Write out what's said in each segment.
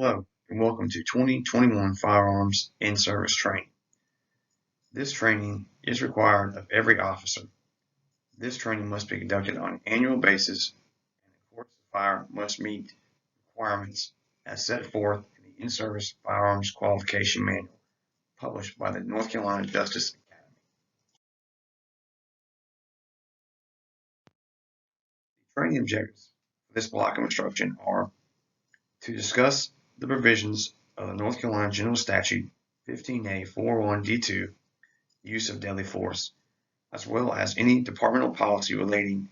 Hello, and welcome to 2021 Firearms in-Service Training. This training is required of every officer. This training must be conducted on an annual basis, and the course of fire must meet requirements as set forth in the In-Service Firearms Qualification Manual, published by the North Carolina Justice Academy. The training objectives for this block of instruction are to discuss the provisions of the North Carolina General Statute 15A 401D2, use of deadly force, as well as any departmental policy relating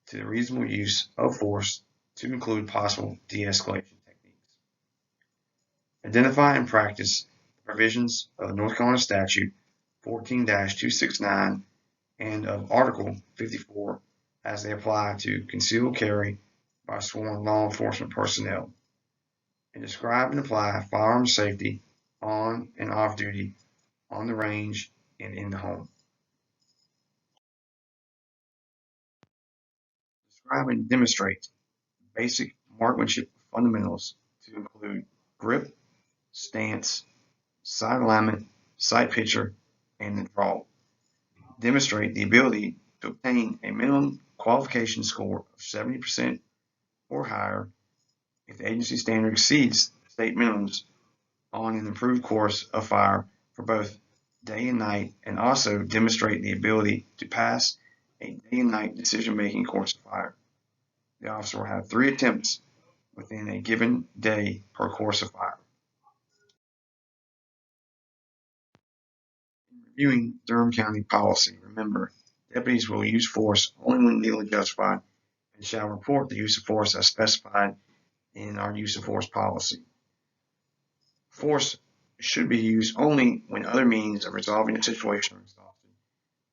to the reasonable use of force to include possible de-escalation techniques. Identify and practice the provisions of the North Carolina Statute 14-269 and of Article 54 as they apply to concealed carry by sworn law enforcement personnel, and describe and apply firearm safety on and off duty, on the range, and in the home. Describe and demonstrate basic marksmanship fundamentals to include grip, stance, sight alignment, sight picture, and the draw. Demonstrate the ability to obtain a minimum qualification score of 70% or higher if the agency standard exceeds state minimums on an improved course of fire for both day and night, and also demonstrate the ability to pass a day and night decision-making course of fire. The officer will have 3 attempts within a given day per course of fire. In reviewing Durham County policy, remember, deputies will use force only when legally justified and shall report the use of force as specified in our use of force policy. Force should be used only when other means of resolving a situation are exhausted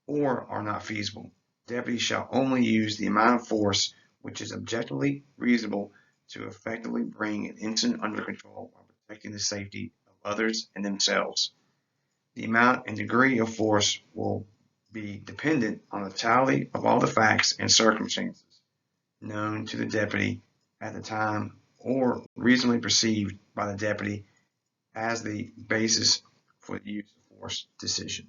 or are not feasible. Deputies shall only use the amount of force which is objectively reasonable to effectively bring an incident under control while protecting the safety of others and themselves. The amount and degree of force will be dependent on the totality of all the facts and circumstances known to the deputy at the time or reasonably perceived by the deputy as the basis for the use of force decision.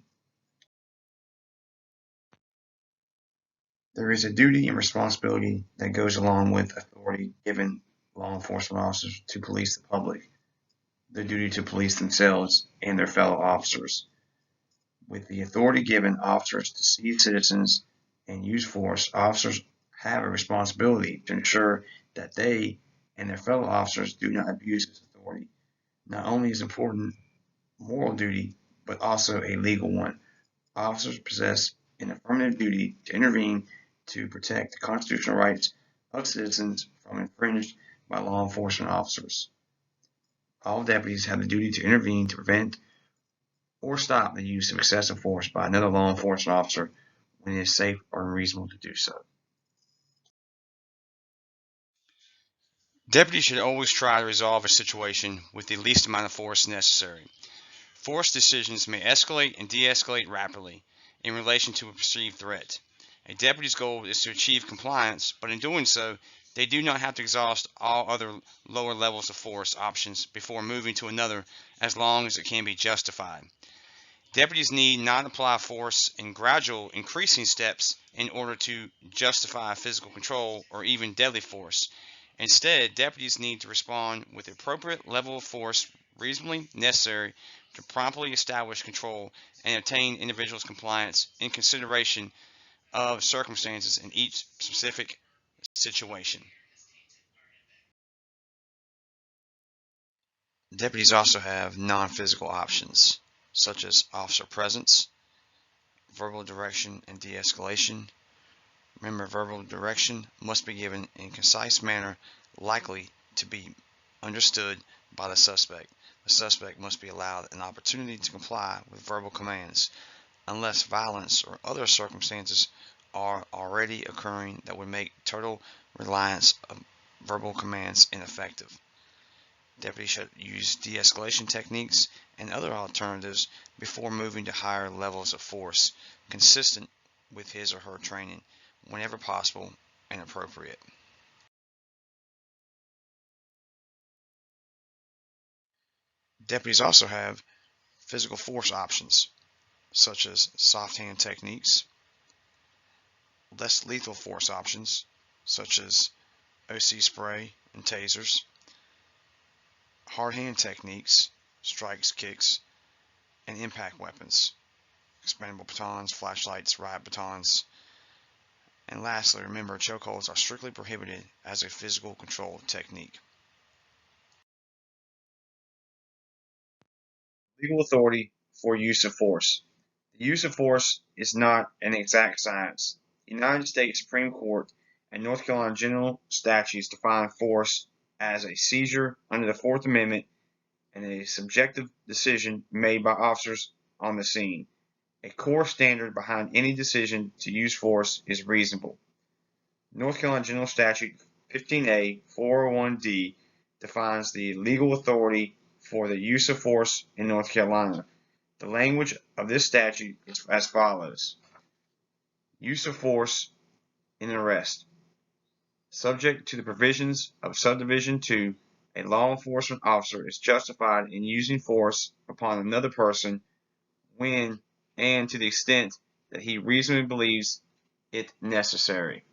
There is a duty and responsibility that goes along with authority given law enforcement officers to police the public, the duty to police themselves and their fellow officers. With the authority given officers to seize citizens and use force, officers have a responsibility to ensure that they and their fellow officers do not abuse this authority. Not only is important moral duty, but also a legal one. Officers possess an affirmative duty to intervene to protect the constitutional rights of citizens from infringed by law enforcement officers. All deputies have the duty to intervene to prevent or stop the use of excessive force by another law enforcement officer when it is safe or unreasonable to do so. Deputies should always try to resolve a situation with the least amount of force necessary. Force decisions may escalate and de-escalate rapidly in relation to a perceived threat. A deputy's goal is to achieve compliance, but in doing so, they do not have to exhaust all other lower levels of force options before moving to another as long as it can be justified. Deputies need not apply force in gradual increasing steps in order to justify physical control or even deadly force. Instead, deputies need to respond with the appropriate level of force reasonably necessary to promptly establish control and obtain individuals' compliance in consideration of circumstances in each specific situation. Deputies also have non-physical options, such as officer presence, verbal direction, and de-escalation. Remember, verbal direction must be given in a concise manner likely to be understood by the suspect. The suspect must be allowed an opportunity to comply with verbal commands unless violence or other circumstances are already occurring that would make total reliance on verbal commands ineffective. Deputies should use de-escalation techniques and other alternatives before moving to higher levels of force, consistent with his or her training, whenever possible and appropriate. Deputies also have physical force options, such as soft hand techniques, less lethal force options, such as OC spray and tasers, hard hand techniques, strikes, kicks, and impact weapons, expandable batons, flashlights, riot batons. And lastly, remember, chokeholds are strictly prohibited as a physical control technique. Legal authority for use of force. The use of force is not an exact science. The United States Supreme Court and North Carolina general statutes define force as a seizure under the Fourth Amendment and a subjective decision made by officers on the scene. A core standard behind any decision to use force is reasonable. North Carolina General Statute 15A 401D defines the legal authority for the use of force in North Carolina. The language of this statute is as follows. Use of force in an arrest. Subject to the provisions of Subdivision 2, a law enforcement officer is justified in using force upon another person when and to the extent that he reasonably believes it necessary.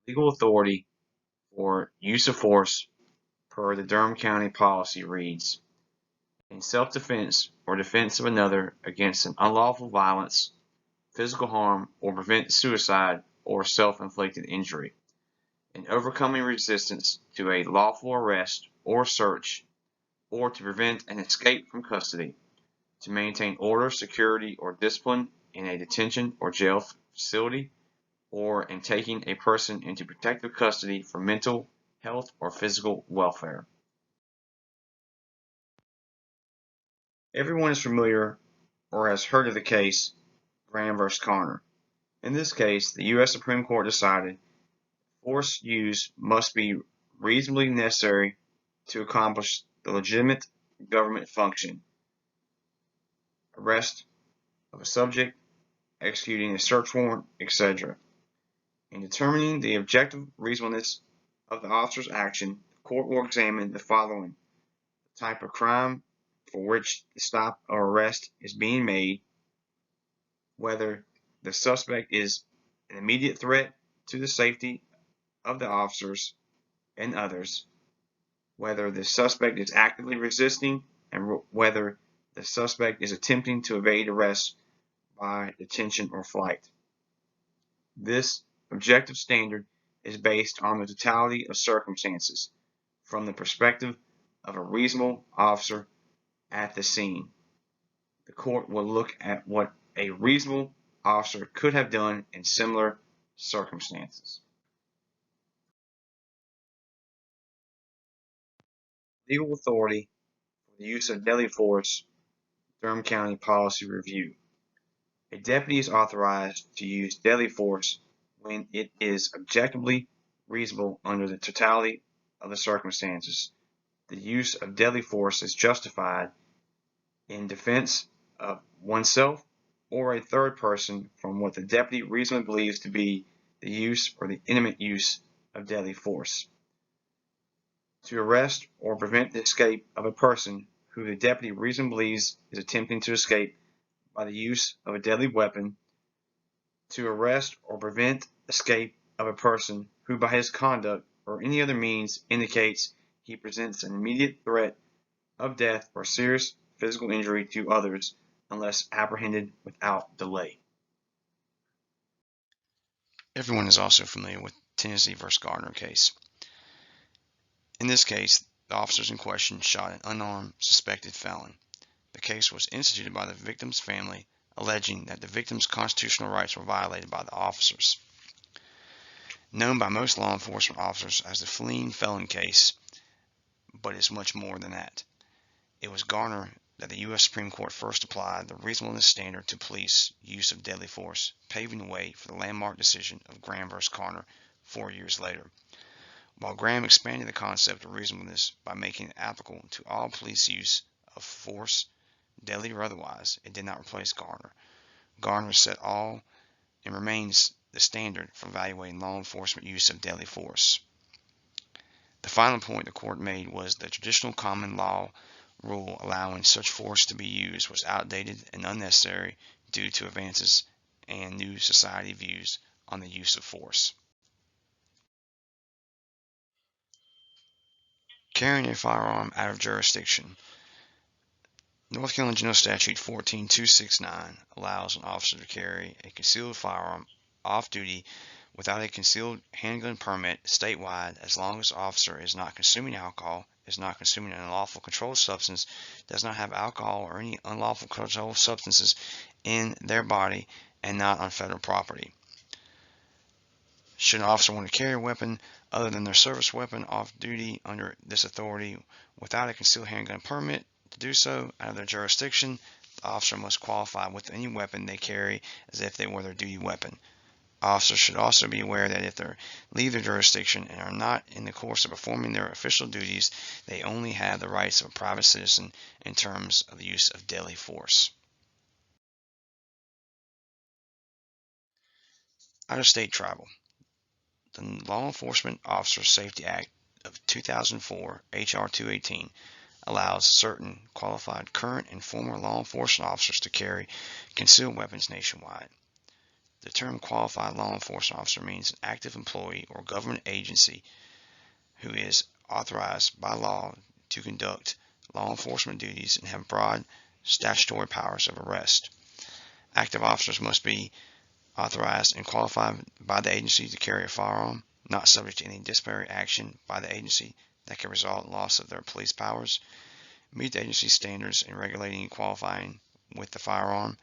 Legal authority for use of force per the Durham County policy reads, in self-defense or defense of another against an unlawful violence, physical harm, or prevent suicide or self-inflicted injury, in overcoming resistance to a lawful arrest or search, or to prevent an escape from custody, to maintain order, security, or discipline in a detention or jail facility, or in taking a person into protective custody for mental health or physical welfare. Everyone is familiar or has heard of the case Graham v. Connor. In this case, the U.S. Supreme Court decided force use must be reasonably necessary to accomplish the legitimate government function, arrest of a subject, executing a search warrant, etc. In determining the objective reasonableness of the officer's action, the court will examine the following: the type of crime for which the stop or arrest is being made, whether the suspect is an immediate threat to the safety of the officers and others, whether the suspect is actively resisting, and whether the suspect is attempting to evade arrest by detention or flight. This objective standard is based on the totality of circumstances from the perspective of a reasonable officer at the scene. The court will look at what a reasonable officer could have done in similar circumstances. Legal authority for the use of deadly force, Durham County Policy Review. A deputy is authorized to use deadly force when it is objectively reasonable under the totality of the circumstances. The use of deadly force is justified in defense of oneself or a third person from what the deputy reasonably believes to be the use or the imminent use of deadly force. To arrest or prevent the escape of a person who the deputy reasonably believes is attempting to escape by the use of a deadly weapon. To arrest or prevent escape of a person who by his conduct or any other means indicates he presents an immediate threat of death or serious physical injury to others unless apprehended without delay. Everyone is also familiar with Tennessee v. Gardner case. In this case, the officers in question shot an unarmed suspected felon. The case was instituted by the victim's family, alleging that the victim's constitutional rights were violated by the officers. Known by most law enforcement officers as the fleeing felon case, but it's much more than that. It was Garner that the U.S. Supreme Court first applied the reasonableness standard to police use of deadly force, paving the way for the landmark decision of Graham v. Connor 4 years later. While Graham expanded the concept of reasonableness by making it applicable to all police use of force, deadly or otherwise, it did not replace Garner. Garner set all and remains the standard for evaluating law enforcement use of deadly force. The final point the court made was the traditional common law rule allowing such force to be used was outdated and unnecessary due to advances and new society views on the use of force. Carrying a firearm out of jurisdiction. North Carolina General Statute 14269 allows an officer to carry a concealed firearm off duty without a concealed handgun permit statewide as long as the officer is not consuming alcohol, is not consuming an unlawful controlled substance, does not have alcohol or any unlawful controlled substances in their body, and not on federal property. Should an officer want to carry a weapon other than their service weapon off duty under this authority without a concealed handgun permit to do so out of their jurisdiction, the officer must qualify with any weapon they carry as if they were their duty weapon. Officers should also be aware that if they leave their jurisdiction and are not in the course of performing their official duties, they only have the rights of a private citizen in terms of the use of deadly force. Out-of-state travel. The Law Enforcement Officer Safety Act of 2004, H.R. 218, allows certain qualified current and former law enforcement officers to carry concealed weapons nationwide. The term qualified law enforcement officer means an active employee or government agency who is authorized by law to conduct law enforcement duties and have broad statutory powers of arrest. Active officers must be authorized and qualified by the agency to carry a firearm, not subject to any disciplinary action by the agency that can result in loss of their police powers, meet the agency's standards in regulating and qualifying with the firearm,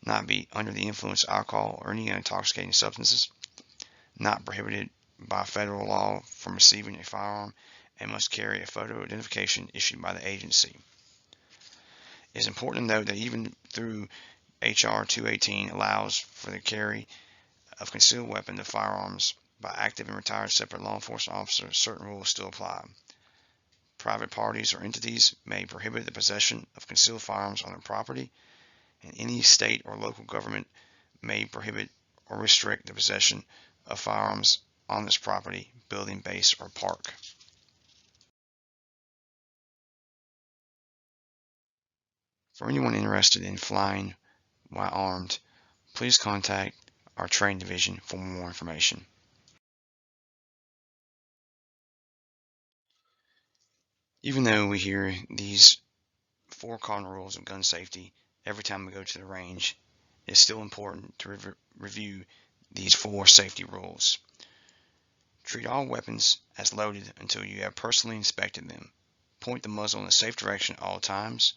not be under the influence of alcohol or any intoxicating substances, not prohibited by federal law from receiving a firearm, and must carry a photo identification issued by the agency. It is important to note that even through H.R. 218 allows for the carry of concealed weapon of firearms by active and retired separate law enforcement officers, certain rules still apply. Private parties or entities may prohibit the possession of concealed firearms on their property, and any state or local government may prohibit or restrict the possession of firearms on this property, building, base, or park. For anyone interested in flying while armed, please contact our training division for more information. Even though we hear these 4 cardinal rules of gun safety every time we go to the range, it's still important to review these 4 safety rules. Treat all weapons as loaded until you have personally inspected them. Point the muzzle in a safe direction at all times.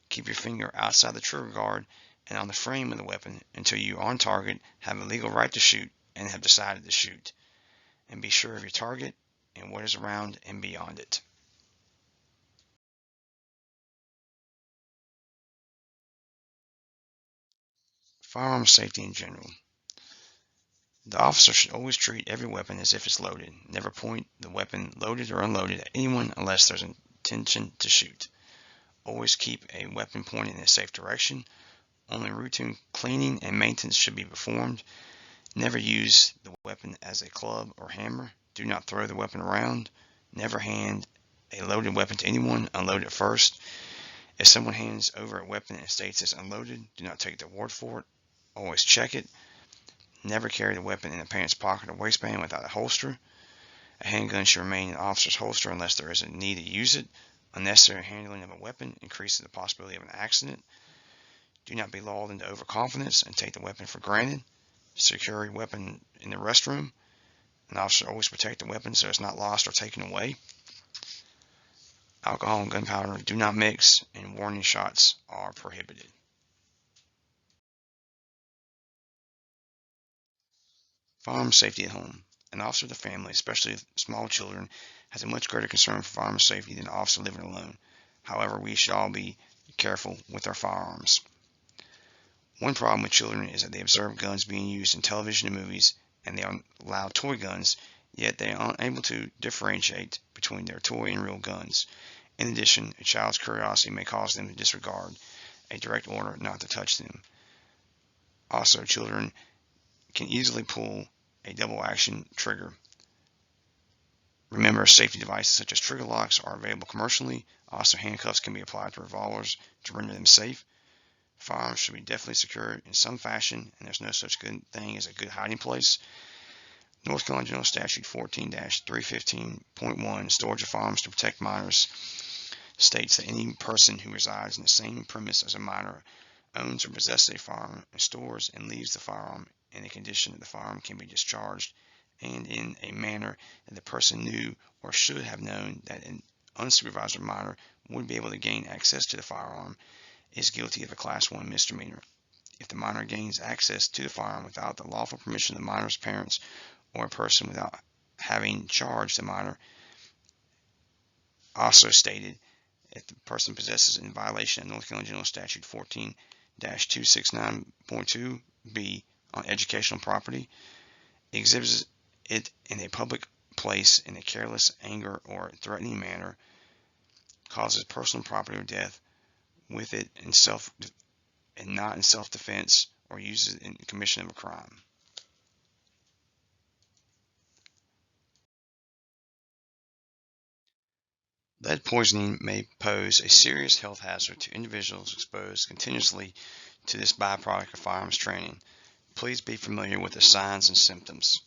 Keep your finger outside the trigger guard and on the frame of the weapon until you are on target, have a legal right to shoot, and have decided to shoot. And be sure of your target and what is around and beyond it. Firearm safety in general. The officer should always treat every weapon as if it's loaded. Never point the weapon loaded or unloaded at anyone unless there's an intention to shoot. Always keep a weapon pointed in a safe direction. Only routine cleaning and maintenance should be performed. Never use the weapon as a club or hammer. Do not throw the weapon around. Never hand a loaded weapon to anyone. Unload it first. If someone hands over a weapon and states it's unloaded, do not take their word for it. Always check it. Never carry the weapon in a pants pocket or waistband without a holster. A handgun should remain in the officer's holster unless there is a need to use it. Unnecessary handling of a weapon increases the possibility of an accident. Do not be lulled into overconfidence and take the weapon for granted. Secure your weapon in the restroom. An officer always protect the weapon so it's not lost or taken away. Alcohol and gunpowder do not mix, and warning shots are prohibited. Firearm safety at home. An officer of the family, especially small children, has a much greater concern for firearm safety than an officer living alone. However, we should all be careful with our firearms. One problem with children is that they observe guns being used in television and movies, and they are allowed toy guns, yet they are unable to differentiate between their toy and real guns. In addition, a child's curiosity may cause them to disregard a direct order not to touch them. Also, children can easily pull a double action trigger, Remember, safety devices such as trigger locks are available commercially. Also, handcuffs can be applied to revolvers to render them safe. Firearms should be definitely secured in some fashion, and there's no such good thing as a good hiding place. North Carolina General Statute 14-315.1, storage of firearms to protect minors, states that any person who resides in the same premise as a minor owns or possesses a firearm and stores and leaves the firearm in a condition that the firearm can be discharged and in a manner that the person knew or should have known that an unsupervised minor would be able to gain access to the firearm is guilty of a Class 1 misdemeanor. If the minor gains access to the firearm without the lawful permission of the minor's parents or a person without having charged the minor, also stated, if the person possesses in violation of North Carolina General Statute 14-269.2b on educational property, exhibits it in a public place in a careless, anger, or threatening manner, causes personal property or death with it in and not in self-defense, or uses it in the commission of a crime. Lead poisoning may pose a serious health hazard to individuals exposed continuously to this byproduct of firearms training. Please be familiar with the signs and symptoms.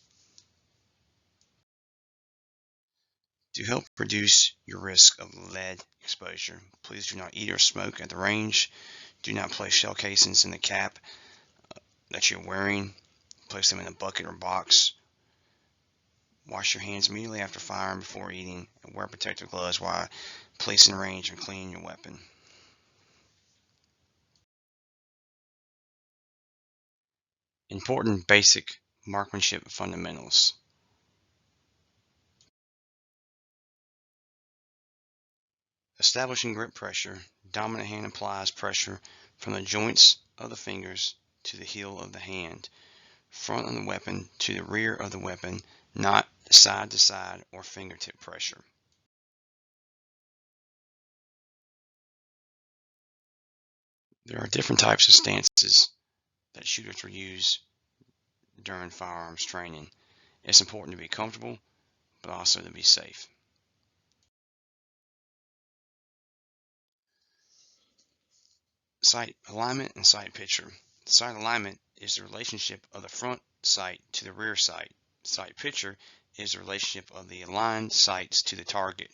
To help reduce your risk of lead exposure, please do not eat or smoke at the range. Do not place shell casings in the cap that you're wearing. Place them in a bucket or box. Wash your hands immediately after firing before eating, and wear protective gloves while placing range and cleaning your weapon. Important basic marksmanship fundamentals. Establishing grip pressure. Dominant hand applies pressure from the joints of the fingers to the heel of the hand, front of the weapon to the rear of the weapon, not side to side or fingertip pressure. There are different types of stances that shooters will use during firearms training. It's important to be comfortable, but also to be safe. Sight alignment and sight picture. Sight alignment is the relationship of the front sight to the rear sight. Sight picture is the relationship of the aligned sights to the target.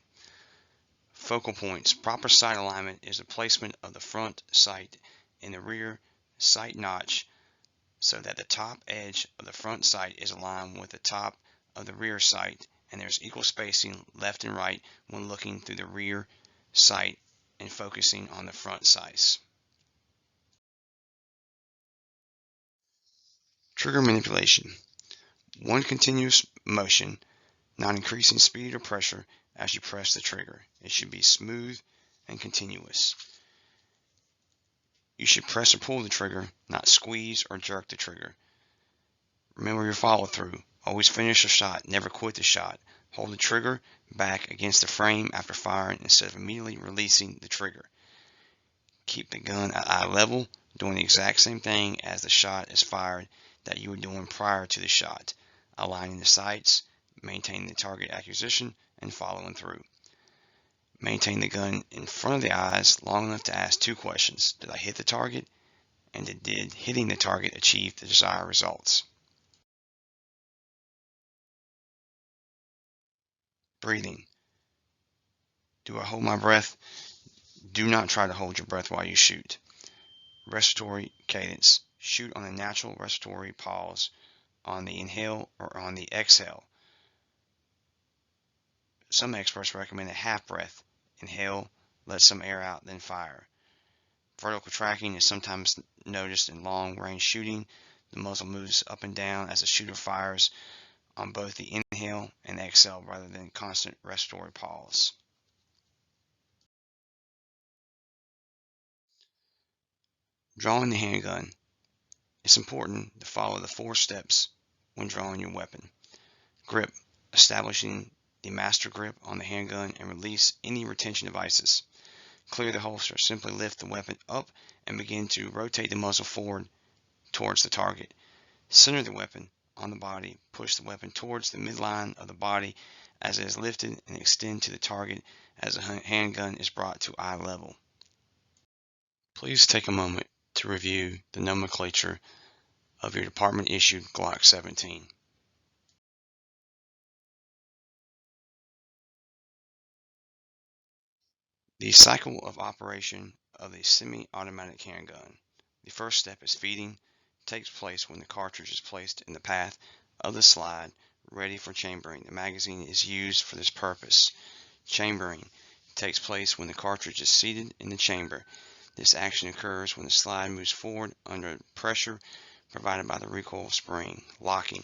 Focal points. Proper sight alignment is the placement of the front sight in the rear sight notch so that the top edge of the front sight is aligned with the top of the rear sight, and there's equal spacing left and right when looking through the rear sight and focusing on the front sights. Trigger manipulation. One continuous motion, not increasing speed or pressure as you press the trigger. It should be smooth and continuous. You should press or pull the trigger, not squeeze or jerk the trigger. Remember your follow through. Always finish a shot, never quit the shot. Hold the trigger back against the frame after firing instead of immediately releasing the trigger. Keep the gun at eye level, doing the exact same thing as the shot is fired that you were doing prior to the shot, aligning the sights, maintaining the target acquisition, and following through. Maintain the gun in front of the eyes long enough to ask two questions. Did I hit the target? And did hitting the target achieve the desired results? Breathing. Do I hold my breath? Do not try to hold your breath while you shoot. Respiratory cadence. Shoot on a natural respiratory pause on the inhale or on the exhale. Some experts recommend a half breath. Inhale, let some air out, then fire. Vertical tracking is sometimes noticed in long-range shooting. The muzzle moves up and down as the shooter fires on both the inhale and exhale rather than constant respiratory pause. Drawing the handgun. It's important to follow the 4 steps when drawing your weapon. Grip. Establishing the master grip on the handgun and release any retention devices. Clear the holster. Simply lift the weapon up and begin to rotate the muzzle forward towards the target. Center the weapon on the body. Push the weapon towards the midline of the body as it is lifted and extended to the target as the handgun is brought to eye level. Please take a moment to review the nomenclature of your department-issued Glock 17. The cycle of operation of the semi-automatic handgun. The first step is feeding. Takes place when the cartridge is placed in the path of the slide, ready for chambering. The magazine is used for this purpose. Chambering takes place when the cartridge is seated in the chamber. This action occurs when the slide moves forward under pressure provided by the recoil spring. Locking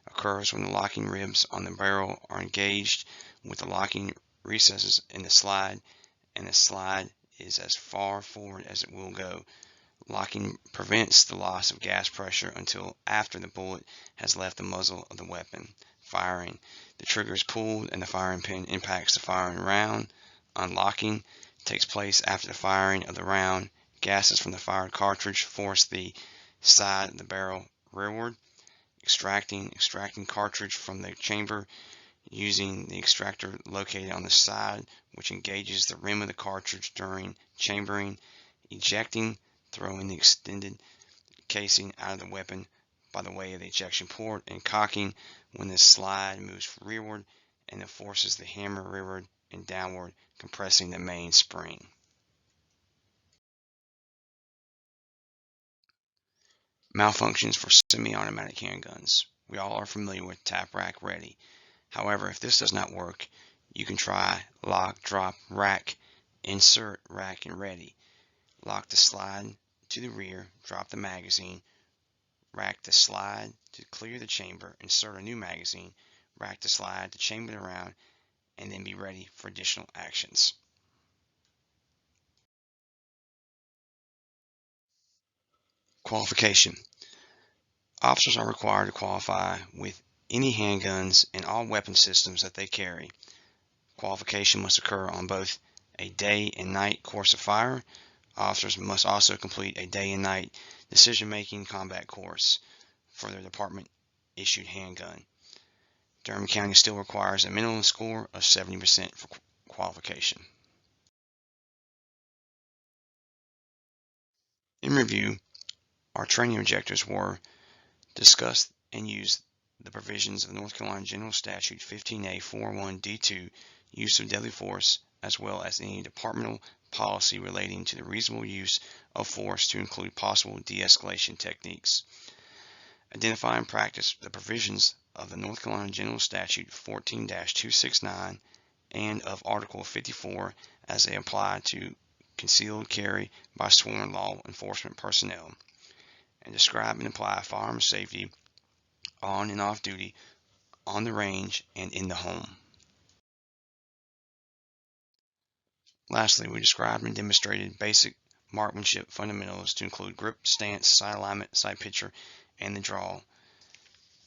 occurs when the locking ribs on the barrel are engaged with the locking recesses in the slide, and the slide is as far forward as it will go. Locking prevents the loss of gas pressure until after the bullet has left the muzzle of the weapon. Firing. The trigger is pulled and the firing pin impacts the firing round. Unlocking takes place after the firing of the round. Gases from the fired cartridge force the side of the barrel rearward. Extracting cartridge from the chamber using the extractor located on the side, which engages the rim of the cartridge during chambering. Ejecting, throwing the extended casing out of the weapon by the way of the ejection port. And cocking, when the slide moves rearward and it forces the hammer rearward and downward, compressing the main spring. Malfunctions for semi-automatic handguns. We all are familiar with tap, rack, ready. However, if this does not work, you can try lock, drop, rack, insert, rack, and ready. Lock the slide to the rear, drop the magazine, rack the slide to clear the chamber, insert a new magazine, rack the slide to chamber the round, and then be ready for additional actions. Qualification. Officers are required to qualify with any handguns and all weapon systems that they carry. Qualification must occur on both a day and night course of fire. Officers must also complete a day and night decision-making combat course for their department-issued handgun. Durham County still requires a minimum score of 70% for qualification. In review, our training objectives were: discuss and use the provisions of North Carolina General Statute 15A 41D2, use of deadly force, as well as any departmental policy relating to the reasonable use of force to include possible de-escalation techniques. Identify and practice the provisions of the North Carolina General Statute 14-269 and of Article 54 as they apply to concealed carry by sworn law enforcement personnel. And describe and apply firearms safety on and off duty, on the range, and in the home. Lastly, we described and demonstrated basic marksmanship fundamentals to include grip, stance, sight alignment, sight picture, and the draw.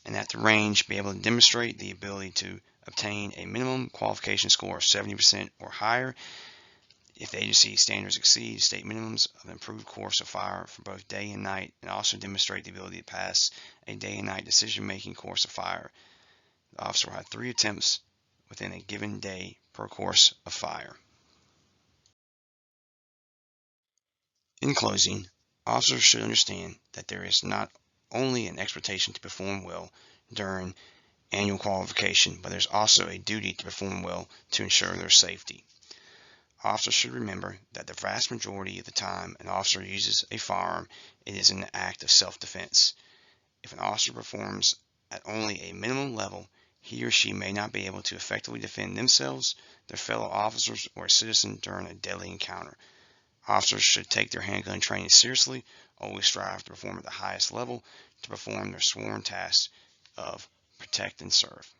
And at the range, be able to demonstrate the ability to obtain a minimum qualification score of 70% or higher if the agency standards exceed state minimums of improved course of fire for both day and night, and also demonstrate the ability to pass a day and night decision-making course of fire. The officer will have 3 attempts within a given day per course of fire. In closing, officers should understand that there is not only an expectation to perform well during annual qualification, but there's also a duty to perform well to ensure their safety. Officers should remember that the vast majority of the time an officer uses a firearm, it is an act of self-defense. If an officer performs at only a minimum level, he or she may not be able to effectively defend themselves, their fellow officers, or a citizen during a deadly encounter. Officers should take their handgun training seriously, always strive to perform at the highest level to perform their sworn tasks of protect and serve.